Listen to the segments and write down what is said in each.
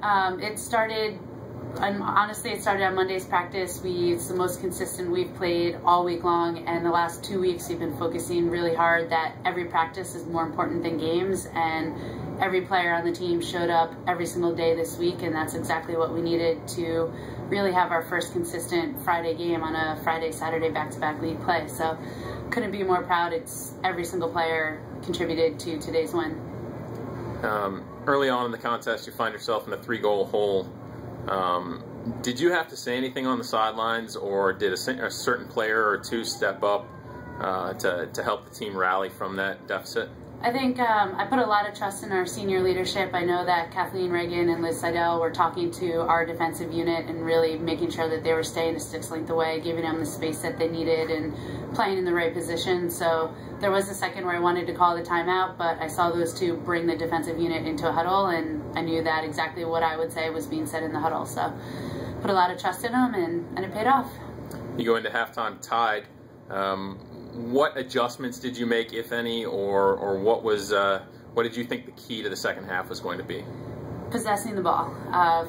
It started, honestly, it started on Monday's practice. It's the most consistent we've played all week long, and the last 2 weeks we've been focusing really hard that every practice is more important than games, and every player on the team showed up every single day this week, and that's exactly what we needed to really have our first consistent Friday game on a Friday-Saturday back-to-back league play. So couldn't be more proud. It's every single player contributed to today's win. Early on in the contest, you find yourself in a 3-goal hole. Did you have to say anything on the sidelines, or did a certain player or two step up to help the team rally from that deficit? I think I put a lot of trust in our senior leadership. I know that Kathleen Reagan and Liz Seidel were talking to our defensive unit and really making sure that they were staying a stick's length away, giving them the space that they needed and playing in the right position. So there was a second where I wanted to call the timeout, but I saw those two bring the defensive unit into a huddle, and I knew that exactly what I would say was being said in the huddle. So put a lot of trust in them, and it paid off. You go into halftime tied. What adjustments did you make, if any, or what did you think the key to the second half was going to be? Possessing the ball.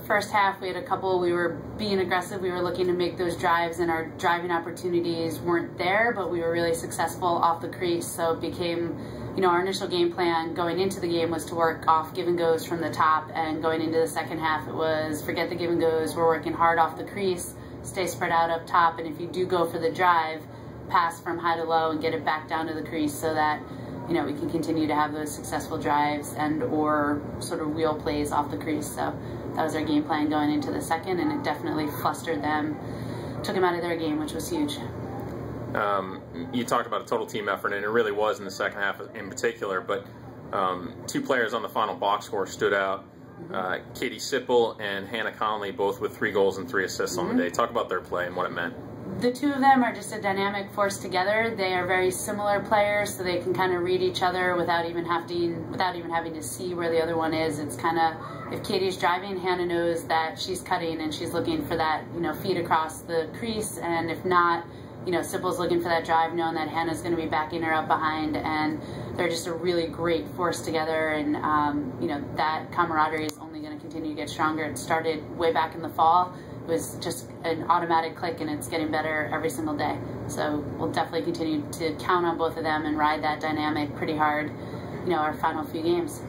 First half, we had a couple. We were being aggressive. We were looking to make those drives, and our driving opportunities weren't there, but we were really successful off the crease. So it became, our initial game plan going into the game was to work off give and goes from the top, and going into the second half, it was forget the give and goes. We're working hard off the crease, stay spread out up top, and if you do go for the drive, pass from high to low and get it back down to the crease so that we can continue to have those successful drives and or sort of wheel plays off the crease. So that was our game plan going into the second, and it definitely flustered them, took them out of their game, which was huge. You talked about a total team effort, and it really was in the second half in particular, but two players on the final box score stood out. Katie Sipple and Hannah Conley, both with 3 goals and 3 assists on the day. Talk about their play and what it meant. The two of them are just a dynamic force together. They are very similar players, so they can kind of read each other without even having to see where the other one is. It's kind of, if Katie's driving, Hannah knows that she's cutting and she's looking for that, feed across the crease, and if not, Sipple's looking for that drive, knowing that Hannah's going to be backing her up behind, and they're just a really great force together, and that camaraderie is only going to continue to get stronger. It started way back in the fall. It was just an automatic click, and it's getting better every single day. So we'll definitely continue to count on both of them and ride that dynamic pretty hard, our final few games.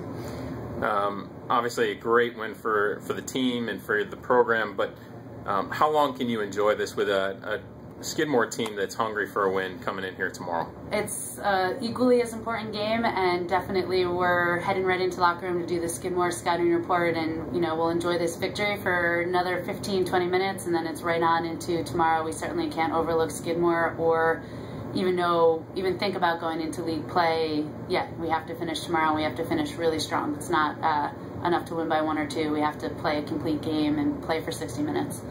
Obviously a great win for the team and for the program, but how long can you enjoy this with a Skidmore team that's hungry for a win coming in here tomorrow? It's equally as important game, and definitely we're heading right into the locker room to do the Skidmore scouting report, and we'll enjoy this victory for another 15-20 minutes, and then it's right on into tomorrow. We certainly can't overlook Skidmore or even think about going into league play yet. We have to finish tomorrow. We have to finish really strong. It's not enough to win by 1 or 2. We have to play a complete game and play for 60 minutes.